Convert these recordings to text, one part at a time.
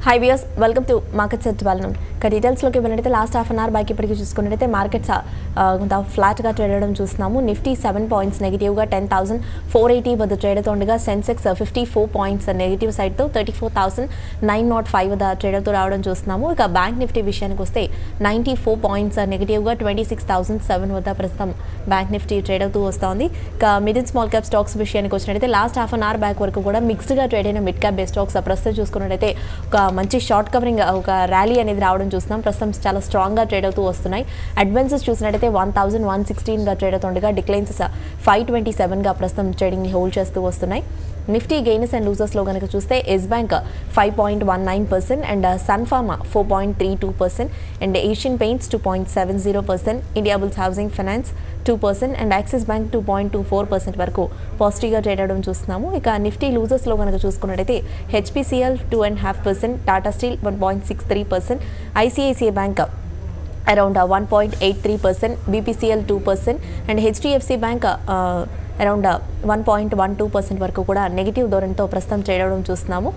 High viewers welcome to market set బాలనం details లోకి వెళ్ళినట్లయితే last half an hour back ఇప్పటికి చూసుకున్నట్లయితే మార్కెట్స్ కొంత ఫ్లాట్ గా ట్రేడ్ అవడం చూస్తున్నాము. నిఫ్టీ 7 పాయింట్స్ నెగటివ్ గా 10,480 వద్ద ట్రేడ్ అవుతుండగా సెన్సెక్స్ 54 పాయింట్స్ నెగటివ్ సైడ్ తో 34,905 వద్ద ట్రేడ్ అవుతూ రావడం చూస్తున్నాము. ఇక బ్యాంక్ నిఫ్టీ విషయానికి వస్తే 94 పాయింట్స్ నెగటివ్ గా 26,007 వద్ద ప్రస్తుతం బ్యాంక్ నిఫ్టీ ట్రేడ్ అవుతూ వస్తోంది. ఇక mid and small cap stocks విషయానికి వచ్చినట్లయితే last half an hour back వరకు కూడా మిక్స్డ్ గా ట్రేడ్ అయిన మిడ్ క్యాప్ బేస్ స్టాక్స్ ప్రస్తుతం చూసుకున్నట్లయితే ఒక మంచి షార్ట్ కవరింగ్ ఒక ర్యాలీ అనేది రావడం చూస్తున్నాం. ప్రస్తుతం చాలా స్ట్రాంగ్ గా ట్రేడ్ అవుతూ వస్తున్నాయి. అడ్వాన్సెస్ చూసినట్లయితే 1,116 గా ట్రేడ్ అవుతుండగా డిక్లైన్స్ 527 గా ప్రస్తుతం ట్రేడింగ్ ని హోల్డ్ చేస్తూ వస్తున్నాయి. నిఫ్టీ గెయిన్స్ అండ్ లూజర్స్ లో కనుక చూస్తే Yes Bank 5.19% and Sun Pharma 4.32% and Asian Paints 2.70%, Indiabulls Housing Finance 2% and Axis Bank 2.24% వరకు పాజిటివ్గా ట్రేడ్ అవడం చూస్తున్నాము. ఇక నిఫ్టీ లూజర్స్లో కనుక చూసుకున్నట్టయితే HPCL 2.5%, Tata steel 1.63%, ICICI bank around 1.83%, BPCL 2% and HDFC bank around 1.12% వరకు కూడా నెగిటివ్ ధోరణితో ప్రస్తుతం ట్రేడ్ అవడం చూస్తున్నాము.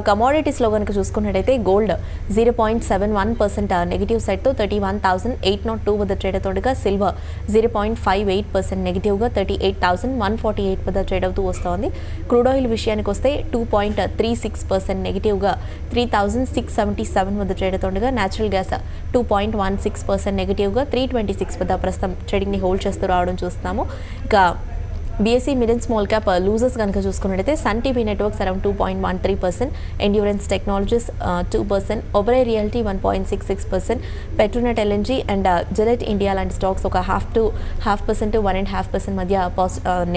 కమోడిటీస్లో కనుక చూసుకున్నట్టయితే గోల్డ్ 0.71% నెగిటివ్ సైడ్తో 31,802 వద్ద ట్రేడ్ అవుతుండగా సిల్వర్ 0.58% నెగిటివ్గా 38,148 వద్ద ట్రేడ్ అవుతూ వస్తోంది. క్రూడ్ ఆయిల్ విషయానికి వస్తే 2.36% నెగిటివ్గా 3,677 వద్ద ట్రేడ్ అవుతుండగా న్యాచురల్ గ్యాస్ 2.16% నెగిటివ్గా 326 వద్ద ప్రస్తుతం ట్రేడింగ్ని హోల్డ్ చేస్తూ రావడం చూస్తున్నాము. ఇక BSE mid and small cap losers కనుక చూసుకున్నట్టయితే Sun TV networks around 2.13%, Endurance Technologies 2%, Oberoi Realty 1.66%, Petronet LNG and Gillette India లాంటి స్టాక్స్ ఒక 0.5% to 1.5% మధ్య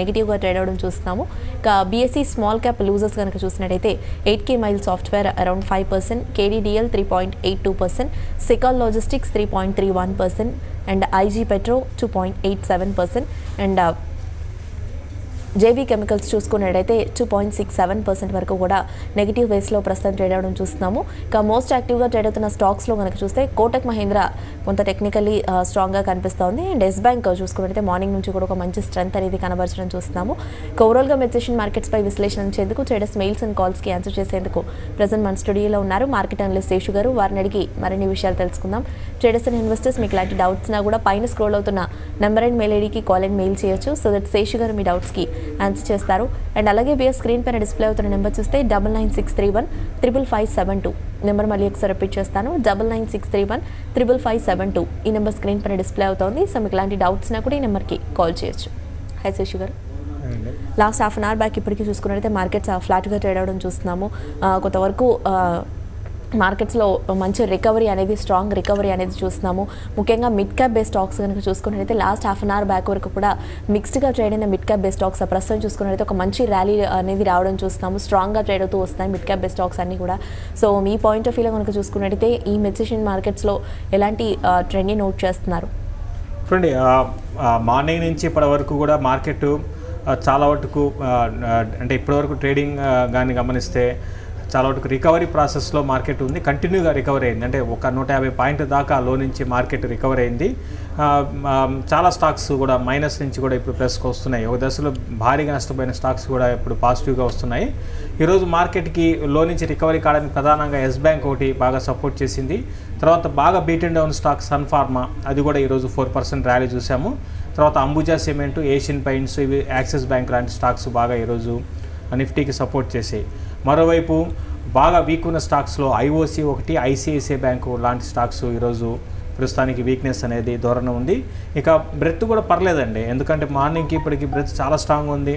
నెగిటివ్గా ట్రేడ్ అవడం చూస్తున్నాము. ఇక బీఎస్సీ స్మాల్ క్యాప్ లూజర్స్ కనుక చూసినట్టయితే 8K mile software around 5%, కేడీడీఎల్ 3.82%, Sical logistics 3.31% and IG petro 2.87% and JV chemicals చూసుకున్నట్టయితే 2.67% వరకు కూడా నెగిటివ్ వేస్లో ప్రస్తుతం ట్రేడ్ అవడం చూస్తున్నాము. ఇక మోస్ట్ యాక్టివ్గా ట్రేడ్ అవుతున్న స్టాక్స్లో కనుక చూస్తే కోటక్ మహీంద్రా కొంత టెక్నికల్లీ స్ట్రాంగ్గా కనిపిస్తోంది అండ్ ఎస్ బ్యాంక్ చూసుకున్నట్టయితే మార్నింగ్ నుంచి కూడా ఒక మంచి స్ట్రెంత్ అనేది కనబరచడం చూస్తున్నాము. ఇక ఓవరాల్గా మెచ్చేషన్ మార్కెట్స్పై విశ్లేషించేందుకు ట్రేడర్స్ మెయిల్స్ అండ్ కాల్స్కి ఆన్సర్ చేసేందుకు ప్రజెంట్ మన స్టూడియోలో ఉన్నారు మార్కెట్ అనలిస్ట్ శేషు గారు. వారిని అడిగి మరిన్ని విషయాలు తెలుసుకుందాం. ట్రేడర్స్ అండ్ ఇన్వెస్టర్స్ మీకు ఇలాంటి డౌట్స్నా కూడా పైన స్క్రోల్ అవుతున్న నెంబర్ అండ్ మెయిల్ ఐడికి కాల్ అండ్ మెయిల్ చేయొచ్చు. సో దట్ శేషు గారు మీ డౌట్స్కి ఆన్సర్ చేస్తారు. అండ్ అలాగే బియర్ స్క్రీన్ పైన డిస్ప్లే అవుతున్న నెంబర్ చూస్తే 9963155572 నెంబర్ మళ్ళీ ఒకసారి రిపీట్ చేస్తాను, 9963155572 ఈ నెంబర్ స్క్రీన్ పైన డిస్ప్లే అవుతుంది. సో మీకు ఇలాంటి డౌట్స్ నా కూడా ఈ నెంబర్కి కాల్ చేయొచ్చు. హై శేషు గారు, last half an hour back ఇప్పటికీ చూసుకున్నట్టయితే మార్కెట్స్ ఫ్లాట్గా ట్రేడ్ అవడం చూస్తున్నాము. కొంతవరకు మార్కెట్స్లో మంచి రికవరీ అనేది స్ట్రాంగ్ రికవరీ అనేది చూస్తున్నాము. ముఖ్యంగా మిడ్ క్యాప్ బేస్ స్టాక్స్ కనుక చూసుకున్నట్టయితే last half an hour back వరకు కూడా మిక్స్డ్గా ట్రేడ్ అయిన మిడ్ క్యాప్ బేస్ స్టాక్స్ ప్రస్తుతం చూసుకున్నట్టయితే ఒక మంచి ర్యాలీ అనేది రావడం చూస్తున్నాము. స్ట్రాంగ్గా ట్రేడ్ అవుతూ వస్తున్నాయి మిడ్ క్యాప్ బేస్ స్టాక్స్ అన్నీ కూడా. సో మీ పాయింట్ ఆఫ్ వ్యూలో కనుక చూసుకున్నట్టయితే ఈ మెచ్చేషన్ మార్కెట్స్లో ఎలాంటి ట్రెండ్ని నోట్ చేస్తున్నారు? చూడండి, మార్నింగ్ నుంచి ఇప్పటి వరకు కూడా మార్కెట్ చాలా వరకు అంటే ఇప్పటివరకు ట్రేడింగ్ కానీ గమనిస్తే చాలా వరకు రికవరీ ప్రాసెస్లో మార్కెట్ ఉంది. కంటిన్యూగా రికవరీ అయింది. అంటే ఒక 150 పాయింట్ దాకా లో నుంచి మార్కెట్ రికవరీ అయింది. చాలా స్టాక్స్ కూడా మైనస్ నుంచి కూడా ఇప్పుడు ప్లస్కి వస్తున్నాయి. ఒక దశలో భారీగా నష్టపోయిన స్టాక్స్ కూడా ఇప్పుడు పాజిటివ్గా వస్తున్నాయి. ఈరోజు మార్కెట్కి లో నుంచి రికవరీ కావడానికి ప్రధానంగా ఎస్ బ్యాంక్ ఒకటి బాగా సపోర్ట్ చేసింది. తర్వాత బాగా beat and down stock Sun Pharma, అది కూడా ఈరోజు 4% ర్యాలీ చూసాము. తర్వాత అంబుజా సిమెంట్, ఏషియన్ పెయింట్స్, ఇవి యాక్సిస్ బ్యాంక్ లాంటి స్టాక్స్ బాగా ఈరోజు నిఫ్టీకి సపోర్ట్ చేసాయి. మరోవైపు బాగా వీక్ ఉన్న స్టాక్స్లో ఐఓసి ఒకటి, ఐసిఐసిఐ బ్యాంకు లాంటి స్టాక్స్ ఈరోజు ప్రస్తుతానికి వీక్నెస్ అనేది ధోరణి ఉంది. ఇక బ్రెత్ కూడా పర్లేదండి, ఎందుకంటే మార్నింగ్కి ఇప్పటికి బ్రెత్ చాలా స్ట్రాంగ్ ఉంది.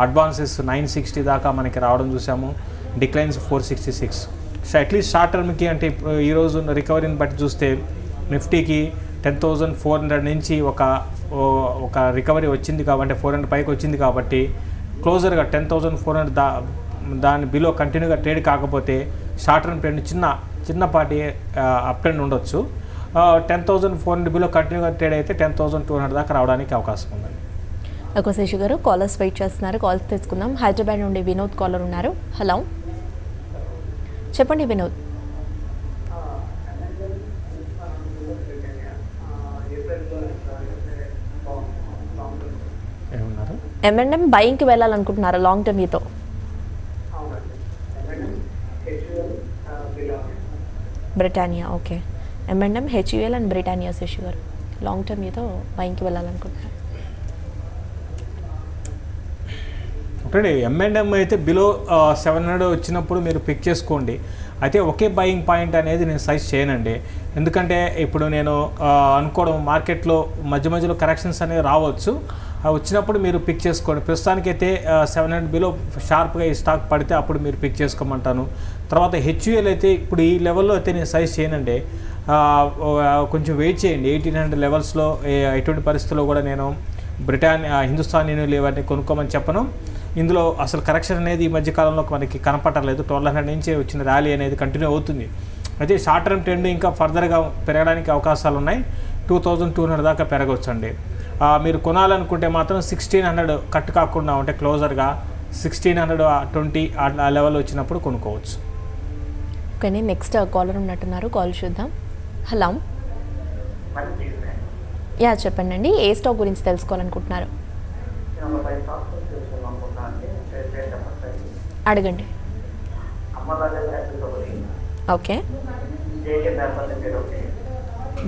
అడ్వాన్సెస్ 960 దాకా మనకి రావడం చూసాము, డిక్లైన్స్ 466. సో అట్లీస్ట్ షార్ట్ టర్మ్కి అంటే ఈరోజు రికవరీని బట్టి చూస్తే నిఫ్టీకి 10,400 నుంచి ఒక రికవరీ వచ్చింది కాబట్టి 400 పైకి వచ్చింది కాబట్టి క్లోజర్గా 10,400 దాని బిలో కంటిన్యూగా ట్రేడ్ కాకపోతే షార్ట్ టర్మ్ ట్రెండ్ చిన్నపాటి అప్ ట్రెండ్ ఉండొచ్చు. 10,400 బిలో కంటిన్యూగా ట్రేడ్ అయితే 10,200 దాకా రావడానికి అవకాశం ఉందండి. ఒక శేషు గారు కాలర్స్ వెయిట్ చేస్తున్నారు, కాల్స్ తీసుకుందాం. హైదరాబాద్ నుండి వినోద్ కాలర్ ఉన్నారు. హలో, చెప్పండి వినోద్. ఏమన్నారు? M&M బయింగ్కి వెళ్ళాలనుకుంటున్నారా లాంగ్ టర్మ్ మీతో? Britannia okay. M&M, HUL and Britannia Shashi గారు లాంగ్ టర్మ్ మీతో బయింగ్కి వెళ్ళాలనుకుంటున్నారు. ఒకటి M&M అయితే బిలో 700 వచ్చినప్పుడు మీరు పిక్ చేసుకోండి. అయితే ఒకే బయింగ్ పాయింట్ అనేది నేను సజెస్ట్ చేయనండి. ఎందుకంటే ఇప్పుడు నేను అనుకోవడం మార్కెట్లో మధ్య మధ్యలో కరెక్షన్స్ అనేవి రావచ్చు. వచ్చినప్పుడు మీరు పిక్ చేసుకోండి. ప్రస్తుతానికైతే 700 బిలో షార్ప్గా ఈ స్టాక్ పడితే అప్పుడు మీరు పిక్ చేసుకోమంటాను. తర్వాత HUL అయితే ఇప్పుడు ఈ లెవెల్లో అయితే నేను సజెస్ట్ చేయనండి. కొంచెం వెయిట్ చేయండి. 1800 లెవెల్స్లో ఎటువంటి పరిస్థితుల్లో కూడా నేను హిందుస్థాన్ యూనిలీవర్ని కొనుక్కోమని చెప్పను. ఇందులో అసలు కరెక్షన్ అనేది ఈ మధ్యకాలంలో మనకి కనపట్టలేదు. 1200 నుంచి వచ్చిన ర్యాలీ అనేది కంటిన్యూ అవుతుంది. అయితే షార్ట్ టర్మ్ ట్రెండ్ ఇంకా ఫర్దర్గా పెరగడానికి అవకాశాలు ఉన్నాయి. 2200 దాకా పెరగవచ్చు అండి. మీరు కొనాలనుకుంటే మాత్రం 1600 కట్ కాకుండా ఉంటే క్లోజర్గా 1620 ఆ లెవెల్ వచ్చినప్పుడు కొనుక్కోవచ్చు. ఓకే, నెక్స్ట్ కాలర్ ఉన్నట్టున్నారు, కాల్ చూద్దాం. హలో, యా చెప్పండి అండి, ఏ స్టాక్ గురించి తెలుసుకోవాలనుకుంటున్నారు? అడగండి. Okay,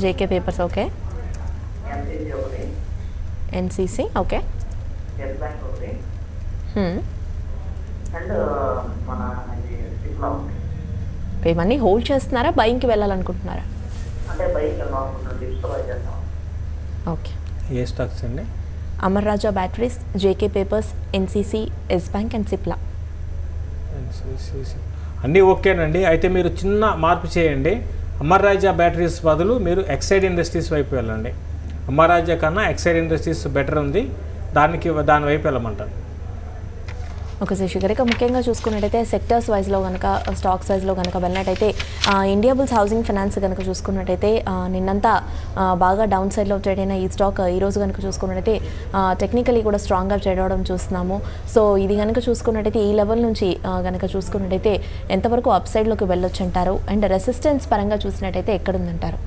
JK Papers okay, NCC okay, ఇవన్నీ హోల్డ్ చేస్తున్నారా, బయింగ్కి వెళ్ళాలనుకుంటున్నారా? ఓకే, ఏ స్టాక్స్ అండి? Amara Raja batteries, JK Papers, NCC, Yes bank and Cipla. అన్నీ ఓకేనండి. అయితే మీరు చిన్న మార్పు చేయండి. అమర్ రాజా బ్యాటరీస్ బదులు మీరు ఎక్సైడ్ ఇండస్ట్రీస్ వైపు వెళ్ళండి. అమర్ రాజా కన్నా ఎక్సైడ్ ఇండస్ట్రీస్ బెటర్ ఉంది, దాని వైపు వెళ్ళమంటారు. ఓకే శశి గారు, ఇక ముఖ్యంగా చూసుకున్నట్టయితే సెక్టర్స్ వైజ్లో కనుక స్టాక్స్ వైజ్లో కనుక వెళ్ళినట్టయితే ఇండియా బుల్స్ హౌసింగ్ ఫైనాన్స్ కనుక చూసుకున్నట్టయితే నిన్నంతా బాగా డౌన్ సైడ్లో ట్రేడ్ అయిన ఈ స్టాక్ ఈరోజు కనుక చూసుకున్నట్టయితే టెక్నికలీ కూడా స్ట్రాంగ్గా ట్రేడ్ అవ్వడం చూస్తున్నాము. సో ఇది కనుక చూసుకున్నట్టయితే ఈ లెవెల్ నుంచి కనుక చూసుకున్నట్టయితే ఎంతవరకు అప్ సైడ్లోకి వెళ్ళొచ్చు అంటారు? అండ్ రెసిస్టెన్స్ పరంగా చూసినట్టయితే ఎక్కడుందంటారు?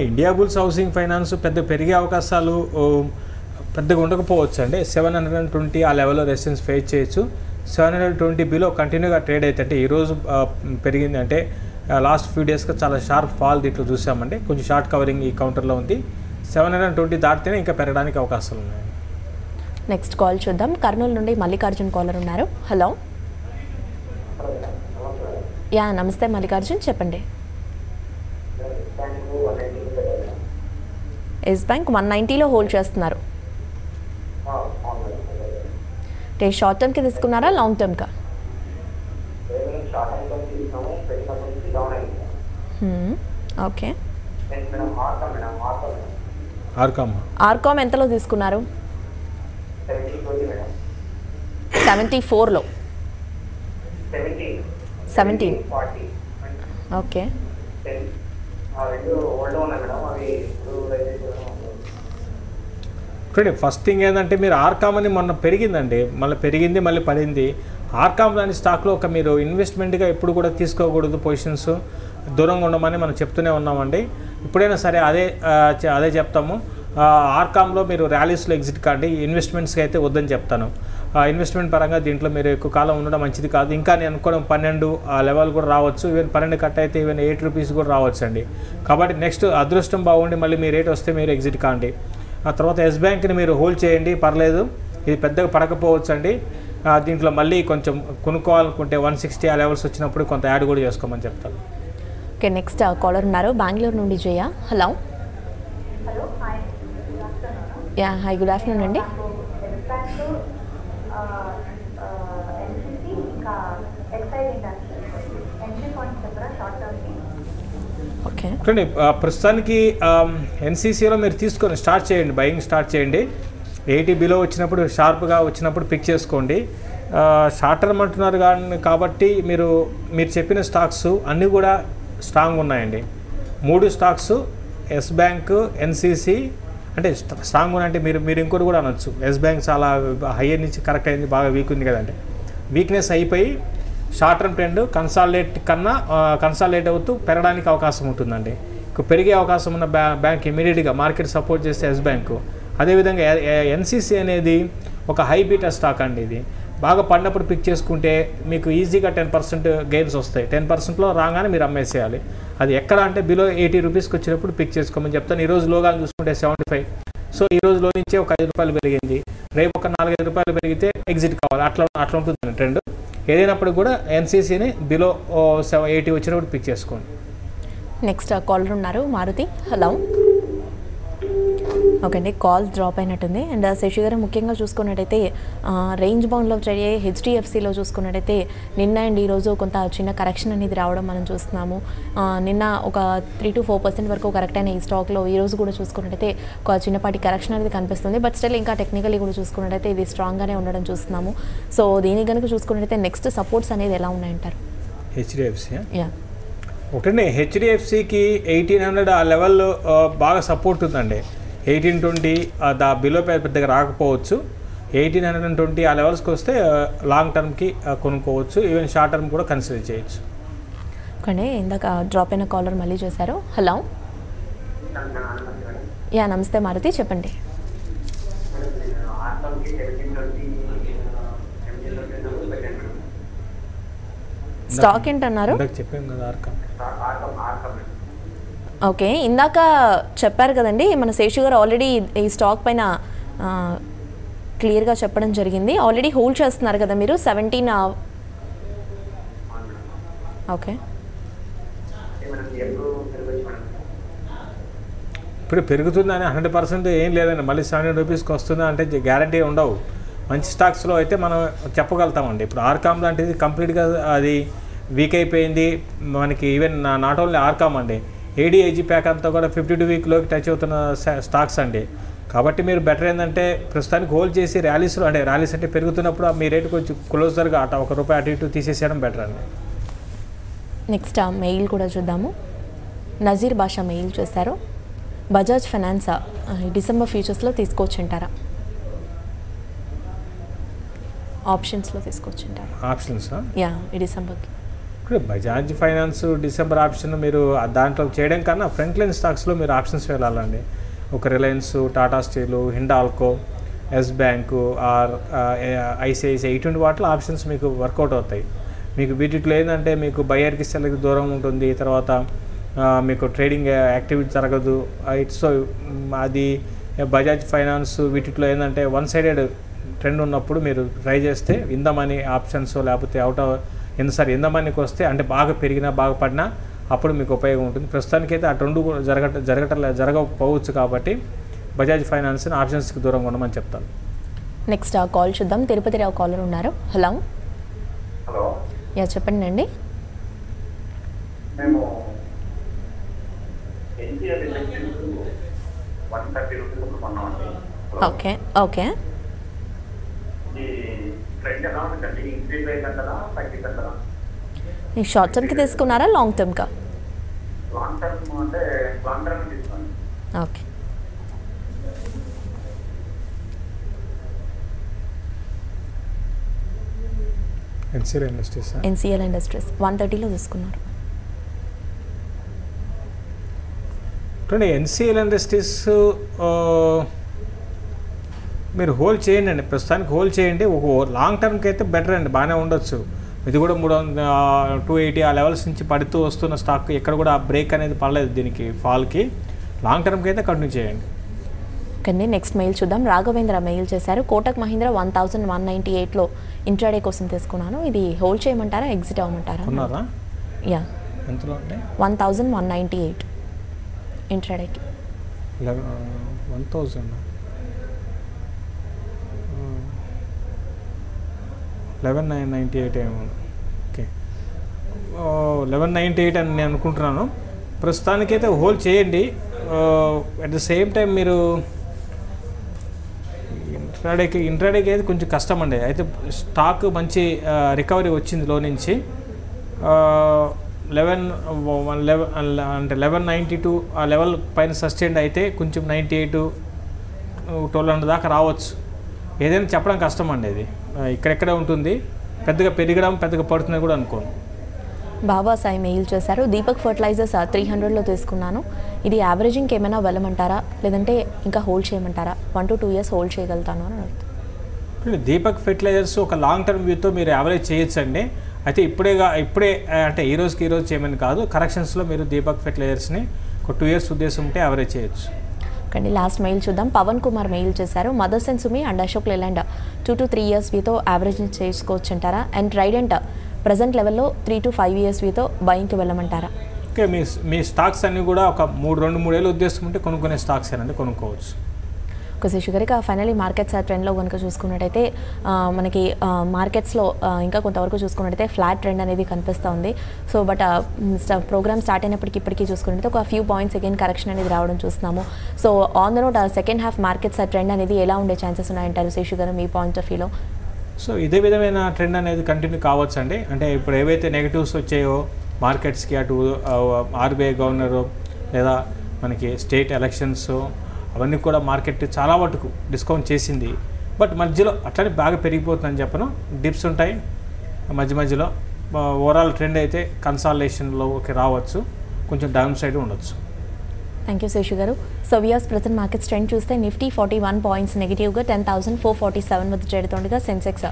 ఇండియా బుల్స్ హౌసింగ్ ఫైనాన్స్ పెద్ద పెరిగే అవకాశాలు పెద్దగా ఉండకపోవచ్చు అండి. 720 ఆ లెవెల్లో రెసిస్టెన్స్ ఫేస్ చేయొచ్చు. 720 బిలో కంటిన్యూగా ట్రేడ్ అయితే అంటే ఈరోజు పెరిగింది అంటే లాస్ట్ ఫ్యూ డేస్గా చాలా షార్ప్ ఫాల్ దీంట్లో చూసామండి. కొంచెం షార్ట్ కవరింగ్ ఈ కౌంటర్లో ఉంది. 720 దాటితేనే ఇంకా పెరగడానికి అవకాశాలు ఉన్నాయి. నెక్స్ట్ కాల్ చూద్దాం. కర్నూలు నుండి మల్లికార్జున్ కాలర్ ఉన్నారు. హలో, యా నమస్తే మల్లికార్జున్, చెప్పండి. ఎస్ బ్యాంక్ 190లో హోల్డ్ చేస్తున్నారు. అంటే షార్ట్ టర్మ్కి తీసుకున్నారా, లాంగ్ టర్మ్కా? ఓకే, ఆర్కామ్ ఎంతలో తీసుకున్నారు? 74లో. 17 ఓకే. చూడండి, ఫస్ట్ థింగ్ ఏంటంటే మీరు ఆర్కామ్ అని మొన్న పెరిగిందండి, మళ్ళీ పెరిగింది మళ్ళీ పడింది. ఆర్కామ్ లాంటి స్టాక్లో ఒక మీరు ఇన్వెస్ట్మెంట్గా ఎప్పుడు కూడా తీసుకోకూడదు, పొజిషన్స్ దూరంగా ఉండమని మనం చెప్తూనే ఉన్నామండి. ఇప్పుడైనా సరే అదే చెప్తాము. ఆర్కామ్లో మీరు ర్యాలీస్లో ఎగ్జిట్ కాండి, ఇన్వెస్ట్మెంట్స్కి అయితే వద్దని చెప్తాను. ఇన్వెస్ట్మెంట్ పరంగా దీంట్లో మీరు ఎక్కువ కాలం ఉండడం మంచిది కాదు. ఇంకా నేను అనుకోవడం 12 ఆ లెవెల్ కూడా రావచ్చు. ఈవెన్ 12 కట్ అయితే ఈవెన్ 8 రూపీస్ కూడా రావచ్చు అండి. కాబట్టి నెక్స్ట్ అదృష్టం బాగుండి మళ్ళీ మీ రేట్ వస్తే మీరు ఎగ్జిట్ కాండి. ఆ తర్వాత ఎస్ బ్యాంక్ని మీరు హోల్డ్ చేయండి, పర్లేదు. ఇది పెద్దగా పడకపోవచ్చు అండి. దీంట్లో మళ్ళీ కొంచెం కొనుక్కోవాలనుకుంటే 160 ఆ లెవెల్స్ వచ్చినప్పుడు కొంత యాడ్ కూడా చేసుకోమని చెప్తాను. ఓకే, నెక్స్ట్ కాలర్ ఉన్నారు బెంగళూరు నుండి Jaya. Hello, ya hi, good afternoon అండి. ఓకే, చూడండి ప్రస్తుతానికి ఎన్సీసీలో మీరు తీసుకొని స్టార్ట్ చేయండి, బయింగ్ స్టార్ట్ చేయండి. 80 బిలో వచ్చినప్పుడు షార్ప్గా వచ్చినప్పుడు పిక్ చేసుకోండి. షార్ట్ టర్మ్ అంటున్నారు కాబట్టి మీరు చెప్పిన స్టాక్స్ అన్నీ కూడా స్ట్రాంగ్ ఉన్నాయండి. 3 స్టాక్స్ ఎస్ బ్యాంక్, ఎన్సీసీ అంటే స్ట్రాంగ్ ఉన్నాయంటే మీరు ఇంకోటి కూడా అనొచ్చు. ఎస్ బ్యాంక్ చాలా హైయర్ నుంచి కరెక్ట్ అయింది, బాగా వీక్ ఉంది కదంటే వీక్నెస్ అయిపోయి షార్ట్ టర్మ్ ట్రెండ్ కన్సాలిడేట్ అవుతూ పెరగడానికి అవకాశం ఉంటుందండి. పెరిగే అవకాశం ఉన్న బ్యాంక్ ఇమీడియట్గా మార్కెట్ సపోర్ట్ చేస్తే ఎస్ బ్యాంకు. అదేవిధంగా ఎన్సీసీ అనేది ఒక హై బీటా స్టాక్ అండి. బాగా పడినప్పుడు పిక్ చేసుకుంటే మీకు ఈజీగా 10% గెయిన్స్ వస్తాయి. 10%లో రాగానే మీరు అమ్మేసేయాలి. అది ఎక్కడ అంటే బిలో 80 రూపీస్కి వచ్చినప్పుడు పిక్ చేసుకోమని చెప్తాను. ఈరోజు లోగా చూసుకుంటే 75. సో ఈ రోజులో నుంచే ఒక 5 రూపాయలు పెరిగింది, రేపు ఒక 4-5 రూపాయలు పెరిగితే ఎగ్జిట్ కావాలి. అట్లా ఉంటుంది ట్రెండ్. ఏదైనప్పుడు కూడా ఎన్సీసీని బిలో 80 వచ్చినప్పుడు పిక్ చేసుకోండి. నెక్స్ట్ కాలర్ ఉన్నారు మారుతి. హలో. ఓకే అండి, కాల్ డ్రాప్ అయినట్టుంది. అండ్ శశి గారు ముఖ్యంగా చూసుకున్నట్టయితే రేంజ్ బౌండ్లో ట్రేడ్ అయ్యే హెచ్డిఎఫ్సిలో చూసుకున్నట్టయితే నిన్న అండ్ ఈరోజు కొంత చిన్న కరెక్షన్ అనేది రావడం మనం చూస్తున్నాము. నిన్న ఒక 3-4% వరకు కరెక్ట్ అయిన ఈ స్టాక్లో ఈరోజు కూడా చూసుకున్నట్టయితే ఒక చిన్నపాటి కరెక్షన్ అనేది కనిపిస్తుంది. బట్ స్టిల్ ఇంకా టెక్నికలీ కూడా చూసుకున్నట్టయితే ఇది స్ట్రాంగ్గానే ఉండడం చూస్తున్నాము. సో దీని కనుక చూసుకున్నట్టయితే నెక్స్ట్ సపోర్ట్స్ అనేది ఎలా ఉన్నాయంటారు? హెచ్డిఎఫ్సి ఒకటండి. హెచ్డిఎఫ్సికి 1800 ఆ లెవెల్ బాగా సపోర్ట్ ఉందండి. 1820 బిలో పెద్దగా రాకపోవచ్చు. 1820 ఆ లెవెల్స్కి వస్తే లాంగ్ టర్మ్కి కొనుక్కోవచ్చు. ఈవెన్ షార్ట్ టర్మ్ కూడా కన్సిడర్ చేయొచ్చు. కానీ ఇందాక డ్రాప్ అయిన కాలర్ మళ్ళీ చేశారు. హలో. యా నమస్తే మారుతి, చెప్పండి. స్టాక్ ఏంటన్నారు? చెప్పాను కదా, ఆర్కామ్. ఓకే, ఇందాక చెప్పారు కదండి మన శేషు గారు ఆల్రెడీ ఈ స్టాక్ పైన క్లియర్గా చెప్పడం జరిగింది. ఆల్రెడీ హోల్డ్ చేస్తున్నారు కదా మీరు 17. ఓకే, ఇప్పుడు పెరుగుతుందని 100% ఏం లేదండి. మళ్ళీ 70 రూపీస్కి వస్తుందా అంటే గ్యారంటీ ఉండవు. మంచి స్టాక్స్లో అయితే మనం చెప్పగలుగుతామండి. ఇప్పుడు ఆర్కామ్ లాంటిది కంప్లీట్గా అది వీక్ అయిపోయింది మనకి. ఈవెన్ నాట్ ఓన్లీ ఆర్కామ్ అండి, ఏడీఐజీ ప్యాక్ అంతా కూడా 52 వీక్లోకి టచ్ అవుతున్న స్టాక్స్ అండి. కాబట్టి మీరు బెటర్ ఏంటంటే ప్రస్తుతానికి హోల్డ్ చేసి ర్యాలీస్ అంటే పెరుగుతున్నప్పుడు మీ రేటు కొంచెం క్లోజర్గా ₹1 అటు ఇటు తీసేసేయడం బెటర్ అండి. నెక్స్ట్ మెయిల్ కూడా చూద్దాము. నజీర్ బాషా మెయిల్ చేశారు. బజాజ్ ఫైనాన్స్ డిసెంబర్ ఫ్యూచర్స్లో తీసుకోవచ్చంటారా? ఆప్షన్స్లో తీసుకోవచ్చంటారా? ఆప్షన్స్ యా, ఈ డిసెంబర్కి. ఇప్పుడు బజాజ్ ఫైనాన్స్ డిసెంబర్ ఆప్షన్ మీరు దాంట్లో చేయడం కన్నా ఫ్రంట్ లైన్ స్టాక్స్లో మీరు ఆప్షన్స్ వెళ్ళాలండి. ఒక రిలయన్స్, టాటా స్టీలు, హిండాల్కో, ఎస్ బ్యాంకు ఆర్ ఐసిఐసిఐ ఇటువంటి వాటిలో ఆప్షన్స్ మీకు వర్కౌట్ అవుతాయి. మీకు వీటిలో ఏంటంటే మీకు బయర్కి సెల్కి దూరం ఉంటుంది, తర్వాత మీకు ట్రేడింగ్ యాక్టివిటీ జరగదు. సో అది బజాజ్ ఫైనాన్స్ వీటిలో ఏంటంటే వన్ సైడెడ్ ట్రెండ్ ఉన్నప్పుడు మీరు ట్రై చేస్తే ఇందమని ఆప్షన్స్ లేకపోతే ఇందమనికి వస్తే అంటే బాగా పెరిగినా బాగా పడినా అప్పుడు మీకు ఉపయోగం ఉంటుంది. ప్రస్తుతానికైతే ఆ రెండు జరగకపోవచ్చు కాబట్టి బజాజ్ ఫైనాన్స్ ఆప్షన్స్కి దూరంగా ఉండమని చెప్తాను. నెక్స్ట్ కాల్ చూద్దాం. తిరుపతి రావు కాలర్ ఉన్నారు. హలో. హలో. యా చెప్పండి అండి. మేము ఎన్టీఆర్ 130 రూపీస్ కొన్నామండి. Okay okay. ఈ ట్రెండ్ ఎలా ఉందండి? ఇంక్రీజ్ అయిందంటారా తగ్గిందంటారా? ఈ షార్ట్ టర్మ్కి తీసుకున్నారా లాంగ్ టర్మ్కా? లాంగ్ టర్మ్ అంటే లాంగ్ టర్మ్ తీసుకున్నాను. ఓకే. ఎన్సీఎల్ ఇండస్ట్రీస్ 130లో తీసుకున్నారు. ఎన్సీఎల్ ఇండస్ట్రీస్ మీరు హోల్డ్ చేయండి అండి. ప్రస్తుతానికి హోల్డ్ చేయండి. ఒక లాంగ్ టర్మ్కి అయితే బెటర్ అండి, బాగానే ఉండొచ్చు. ఇది కూడా 280 ఆ లెవెల్స్ నుంచి పడుతూ వస్తున్న స్టాక్ ఎక్కడ కూడా బ్రేక్ అనేది పడలేదు దీనికి ఫాల్కి. లాంగ్ టర్మ్కి అయితే కంటిన్యూ చేయండి. కానీ నెక్స్ట్ మెయిల్ చూద్దాం. రాఘవేంద్ర మెయిల్ చేశారు. కోటక్ మహీంద్రా 1198లో ఇంట్రాడే కోసం తీసుకున్నాను. ఇది హోల్డ్ చేయమంటారా, ఎగ్జిట్ అవ్వమంటారా? ఉన్నారా? యా. ఎంతలో అంటే 1198 ఇంట్రాడేకి. 1000 1198 ఏమో. ఓకే, 1198 అని నేను అనుకుంటున్నాను. ప్రస్తుతానికైతే హోల్డ్ చేయండి. అట్ ద సేమ్ టైం మీరు ఇంట్రాడేకి అయితే కొంచెం కష్టం అండి. అయితే స్టాక్ మంచి రికవరీ వచ్చింది లో నుంచి. 1192 ఆ లెవెల్ పైన సస్టైన్ అయితే కొంచెం 98, 1200 దాకా రావచ్చు. ఏదైనా చెప్పడం కష్టం అండి. ఇది ఇక్కడెక్కడే ఉంటుంది. పెద్దగా పెరగడం పెద్దగా పడుతుంది కూడా అనుకోను. బాబా సాయి మెయిల్ చేశారు. దీపక్ ఫర్టిలైజర్స్ 300లో తీసుకున్నాను. ఇది యావరేజింగ్కి ఏమైనా వెళ్ళమంటారా లేదంటే ఇంకా హోల్డ్ చేయమంటారా? 1 to 2 years హోల్డ్ చేయగలుగుతాను అని అడుగుతాను. దీపక్ ఫెర్టిలైజర్స్ ఒక లాంగ్ టర్మ్ వ్యూతో మీరు యావరేజ్ చేయొచ్చండి. అయితే ఇప్పుడే అంటే ఈ రోజుకి చేయమని కాదు, కరెక్షన్స్లో మీరు దీపక్ ఫెర్టిలైజర్స్ని ఒక 2 years ఉద్దేశం ఉంటే యావరేజ్ చేయొచ్చు. కానీ లాస్ట్ మెయిల్ చూద్దాం. పవన్ కుమార్ మెయిల్ చేశారు. Mothers and Sumi and Ashok Leyland 2 to 3 years వీతో యావరేజ్ చేసుకోవచ్చు అంటారా? అండ్ ట్రైడెంట్ ప్రజెంట్ లెవెల్లో 3 to 5 years వీతో బయింగ్కి వెళ్ళమంటారా? ఓకే, మీ స్టాక్స్ అన్నీ కూడా ఒక 2-3 ఏళ్ళు ఉద్దేశం ఉంటే కొనుక్కునే స్టాక్స్ ఏనండి, కొనుక్కోవచ్చు. శేషుగారిక ఫైనలీ మార్కెట్స్ ట్రెండ్లో కనుక చూసుకున్నట్టయితే మనకి మార్కెట్స్లో ఇంకా కొంతవరకు చూసుకున్నట్టయితే ఫ్లాట్ ట్రెండ్ అనేది కనిపిస్తూ ఉంది. సో బట్ ప్రోగ్రామ్ స్టార్ట్ అయినప్పటికీ ఇప్పటికీ చూసుకున్నట్టయితే ఒక ఫ్యూ పాయింట్స్ అగైన్ కరెక్షన్ అనేది రావడం చూస్తున్నాము. So on the note second half markets trend అనేది ఎలా ఉండే ఛాన్సెస్ ఉన్నాయంటారు శేషు గారు మీ పాయింట్ ఆఫ్ వ్యూలో? సో ఇదే విధమైన ట్రెండ్ అనేది కంటిన్యూ కావచ్చు అండి. అంటే ఇప్పుడు ఏవైతే నెగిటివ్స్ వచ్చాయో మార్కెట్స్కి, అటు ఆర్బీఐ గవర్నరు లేదా మనకి స్టేట్ ఎలక్షన్స్, అవన్నీ కూడా మార్కెట్ చాలా మటుకు డిస్కౌంట్ చేసింది. బట్ మధ్యలో అట్లనే బాగా పెరిగిపోతుందని చెప్పను, డిప్స్ ఉంటాయి మధ్యలో. ఓవరాల్ ట్రెండ్ అయితే కన్సాలిడేషన్లోకి రావచ్చు, కొంచెం డౌన్ సైడ్ ఉండొచ్చు. థ్యాంక్ యూ శేషు గారు. So weirs present markets trend చూస్తే నిఫ్టీ 41 పాయింట్స్ నెగిటివ్గా 10,447 వద్ద ట్రేడ్ అవుతుండగా సెన్సెక్స్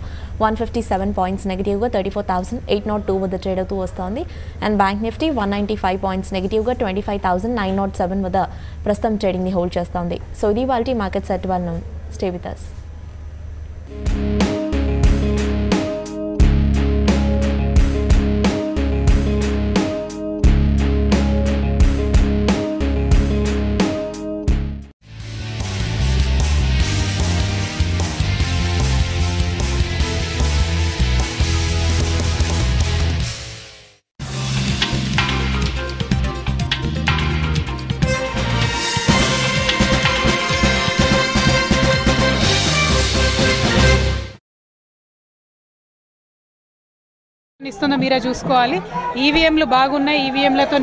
157 పాయింట్స్ నెగిటివ్గా 34,802 వద్ద ట్రేడ్ అవుతూ వస్తోంది. అండ్ బ్యాంక్ నిఫ్టీ 195 పాయింట్స్ నెగిటివ్గా 25,907 వద్ద ప్రస్తుతం ట్రేడింగ్ని హోల్డ్ చేస్తోంది. సో ఇది వాళ్ళ market set one. Stay with us. ఇస్తుందో మీరే చూసుకోవాలి. ఈవీఎంలు బాగున్నాయి, ఈవీఎంలతో